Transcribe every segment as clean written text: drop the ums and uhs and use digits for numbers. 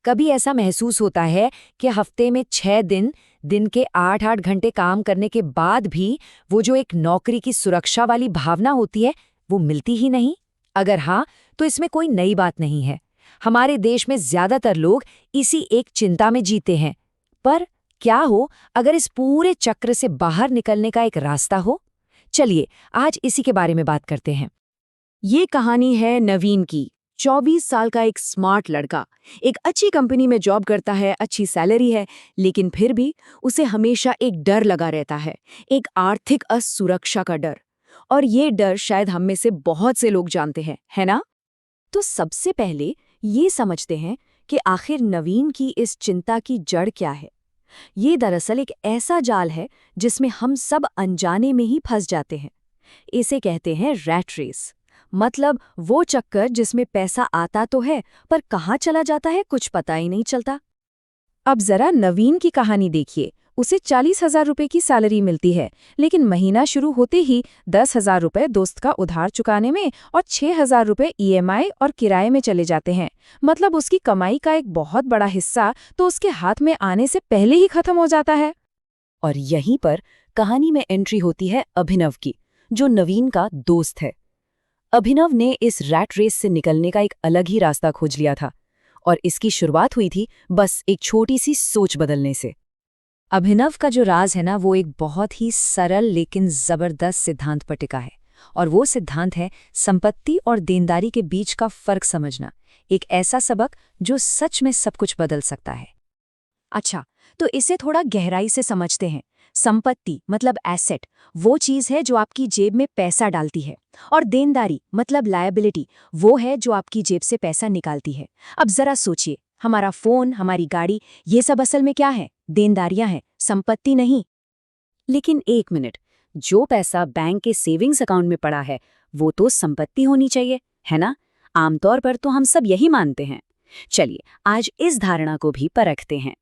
कभी ऐसा महसूस होता है कि हफ्ते में 6 दिन, दिन के 8-8 घंटे काम करने के बाद भी वो जो एक नौकरी की सुरक्षा वाली भावना होती है, वो मिलती ही नहीं? अगर हाँ, तो इसमें कोई नई बात नहीं है। हमारे देश में ज्यादातर लोग इसी एक चिंता में जीते हैं। पर क्या हो अगर इस पूरे चक्र से बाहर निकलने का एक रास्ता हो? चलिए, आज इसी के बारे में बात करते हैं। ये कहानी है नवीन की। 24 साल का एक स्मार्ट लड़का, एक अच्छी कंपनी में जॉब करता है, अच्छी सैलरी है, लेकिन फिर भी उसे हमेशा एक डर लगा रहता है, एक आर्थिक असुरक्षा का डर। और ये डर शायद हम में से बहुत से लोग जानते हैं, है ना? तो सबसे पहले ये समझते हैं कि आखिर नवीन की इस चिंता की जड़ क्या है। ये दरअसल एक ऐसा जाल है जिसमें हम सब अनजाने में ही फंस जाते हैं। इसे कहते हैं रैट रेस। मतलब वो चक्कर जिसमें पैसा आता तो है, पर कहाँ चला जाता है कुछ पता ही नहीं चलता। अब जरा नवीन की कहानी देखिए। उसे 40,000 रुपए की सैलरी मिलती है, लेकिन महीना शुरू होते ही 10,000 रुपए दोस्त का उधार चुकाने में और 6,000 रुपए ईएमआई और किराए में चले जाते हैं। मतलब उसकी कमाई का एक बहुत बड़ा हिस्सा तो उसके हाथ में आने से पहले ही खत्म हो जाता है। और यहीं पर कहानी में एंट्री होती है अभिनव की, जो नवीन का दोस्त है। अभिनव ने इस रैट रेस से निकलने का एक अलग ही रास्ता खोज लिया था, और इसकी शुरुआत हुई थी बस एक छोटी सी सोच बदलने से। अभिनव का जो राज है ना, वो एक बहुत ही सरल लेकिन जबरदस्त सिद्धांत पर टिका है। और वो सिद्धांत है संपत्ति और देनदारी के बीच का फर्क समझना। एक ऐसा सबक जो सच में सब कुछ बदल सकता है। अच्छा, तो इसे थोड़ा गहराई से समझते हैं। संपत्ति मतलब एसेट, वो चीज है जो आपकी जेब में पैसा डालती है। और देनदारी मतलब लायबिलिटी, वो है जो आपकी जेब से पैसा निकालती है। अब जरा सोचिए, हमारा फोन, हमारी गाड़ी, ये सब असल में क्या है? देनदारियां हैं, संपत्ति नहीं। लेकिन एक मिनट, जो पैसा बैंक के सेविंग्स अकाउंट में पड़ा है, वो तो संपत्ति होनी चाहिए, है ना? आमतौर पर तो हम सब यही मानते हैं। चलिए, आज इस धारणा को भी परखते हैं।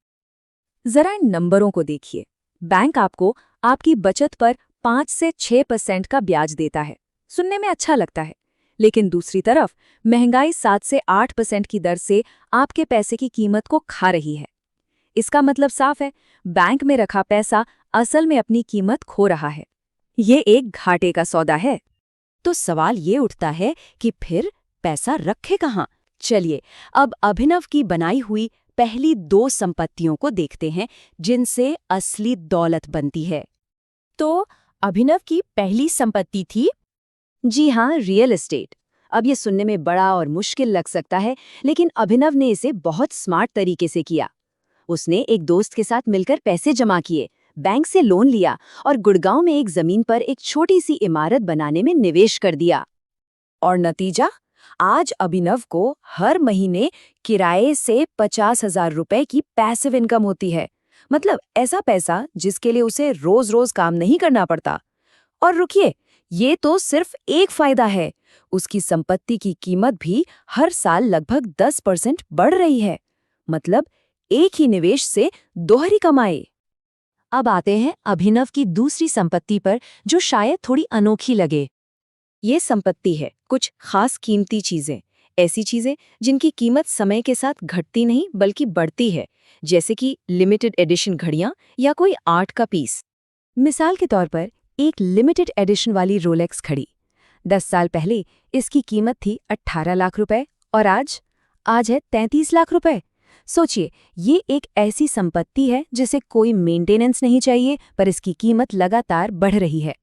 जरा इन नंबरों को देखिए। बैंक आपको आपकी बचत पर 5 से 6% का ब्याज देता है। सुनने में अच्छा लगता है, लेकिन दूसरी तरफ महंगाई 7 से 8% की दर से आपके पैसे की कीमत को खा रही है। इसका मतलब साफ है, बैंक में रखा पैसा असल में अपनी कीमत खो रहा है। ये एक घाटे का सौदा है। तो सवाल ये उठता है कि फिर पैसा रखे कहाँ? चलिए, अब अभिनव की बनाई हुई पहली 2 संपत्तियों को देखते हैं, जिनसे असली दौलत बनती है। तो अभिनव की पहली संपत्ति थी, जी हाँ, रियल एस्टेट। अब ये सुनने में बड़ा और मुश्किल लग सकता है, लेकिन अभिनव ने इसे बहुत स्मार्ट तरीके से किया। उसने एक दोस्त के साथ मिलकर पैसे जमा किए, बैंक से लोन लिया और गुड़गांव में एक जमीन पर एक छोटी सी इमारत बनाने में निवेश कर दिया। और नतीजा, आज अभिनव को हर महीने किराए से 50,000 रुपए की पैसिव इनकम होती है। मतलब ऐसा पैसा जिसके लिए उसे रोज रोज काम नहीं करना पड़ता। और रुकिए, ये तो सिर्फ एक फायदा है। उसकी संपत्ति की कीमत भी हर साल लगभग 10% बढ़ रही है। मतलब एक ही निवेश से दोहरी कमाई। अब आते हैं अभिनव की दूसरी संपत्ति पर, जो शायद थोड़ी अनोखी लगे। ये संपत्ति है कुछ खास कीमती चीजें, ऐसी चीजें जिनकी कीमत समय के साथ घटती नहीं बल्कि बढ़ती है, जैसे कि लिमिटेड एडिशन घड़ियां या कोई आर्ट का पीस। मिसाल के तौर पर एक लिमिटेड एडिशन वाली रोलेक्स घड़ी, 10 साल पहले इसकी कीमत थी 18 लाख रुपए और आज है 33 लाख रुपए। सोचिए, ये एक ऐसी संपत्ति है जिसे कोई मेंटेनेंस नहीं चाहिए, पर इसकी कीमत लगातार बढ़ रही है।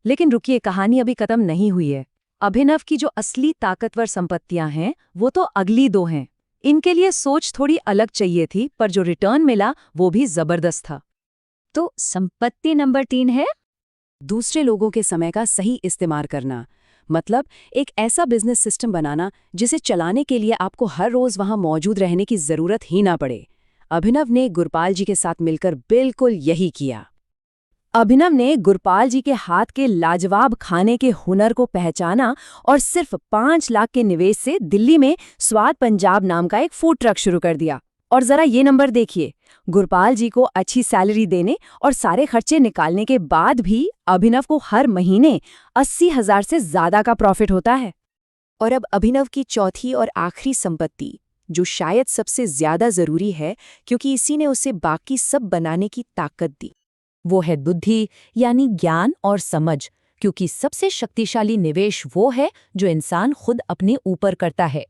लेकिन रुकिए, कहानी अभी खत्म नहीं हुई है। अभिनव की जो असली ताकतवर संपत्तियां हैं, वो तो अगली 2 हैं। इनके लिए सोच थोड़ी अलग चाहिए थी, पर जो रिटर्न मिला वो भी जबरदस्त था। तो संपत्ति नंबर 3 है दूसरे लोगों के समय का सही इस्तेमाल करना। मतलब एक ऐसा बिजनेस सिस्टम बनाना जिसे चलाने के लिए आपको हर रोज वहां मौजूद रहने की जरूरत ही ना पड़े। अभिनव ने गुरपाल जी के साथ मिलकर बिल्कुल यही किया। अभिनव ने गुरपाल जी के हाथ के लाजवाब खाने के हुनर को पहचाना और सिर्फ 5 लाख के निवेश से दिल्ली में स्वाद पंजाब नाम का एक फूड ट्रक शुरू कर दिया। और जरा ये नंबर देखिए, गुरपाल जी को अच्छी सैलरी देने और सारे खर्चे निकालने के बाद भी अभिनव को हर महीने 80,000 से ज्यादा का प्रॉफिट होता है। और अब अभिनव की चौथी और आखिरी संपत्ति, जो शायद सबसे ज्यादा जरूरी है, क्योंकि इसी ने उसे बाकी सब बनाने की ताकत दी। वो है बुद्धि, यानी ज्ञान और समझ, क्योंकि सबसे शक्तिशाली निवेश वो है जो इंसान खुद अपने ऊपर करता है।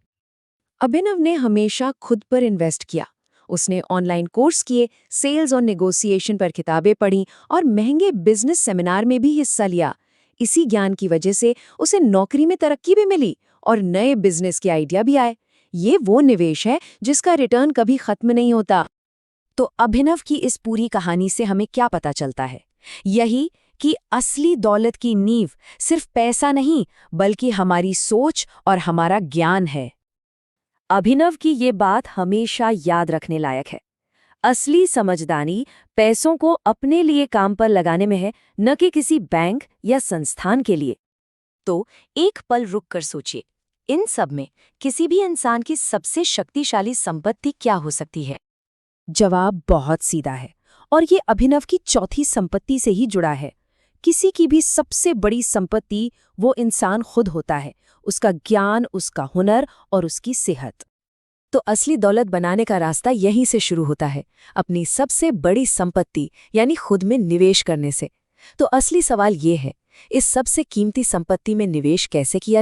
अभिनव ने हमेशा खुद पर इन्वेस्ट किया। उसने ऑनलाइन कोर्स किए, सेल्स और नेगोशिएशन पर किताबें पढ़ीं और महंगे बिजनेस सेमिनार में भी हिस्सा लिया। इसी ज्ञान की वजह से उसे नौकरी में तरक्की भी मिली और नए बिजनेस के आइडिया भी आए। ये वो निवेश है जिसका रिटर्न कभी खत्म नहीं होता। तो अभिनव की इस पूरी कहानी से हमें क्या पता चलता है? यही कि असली दौलत की नींव सिर्फ पैसा नहीं, बल्कि हमारी सोच और हमारा ज्ञान है। अभिनव की ये बात हमेशा याद रखने लायक है। असली समझदारी पैसों को अपने लिए काम पर लगाने में है, न कि किसी बैंक या संस्थान के लिए। तो एक पल रुक कर सोचिए, इन सब में किसी भी इंसान की सबसे शक्तिशाली संपत्ति क्या हो सकती है? जवाब बहुत सीधा है और ये अभिनव की चौथी संपत्ति से ही जुड़ा है। किसी की भी सबसे बड़ी संपत्ति वो इंसान खुद होता है, उसका ज्ञान, उसका हुनर और उसकी सेहत। तो असली दौलत बनाने का रास्ता यहीं से शुरू होता है, अपनी सबसे बड़ी संपत्ति यानी खुद में निवेश करने से। तो असली सवाल ये है, इस सबसे कीमती संपत्ति में निवेश कैसे किया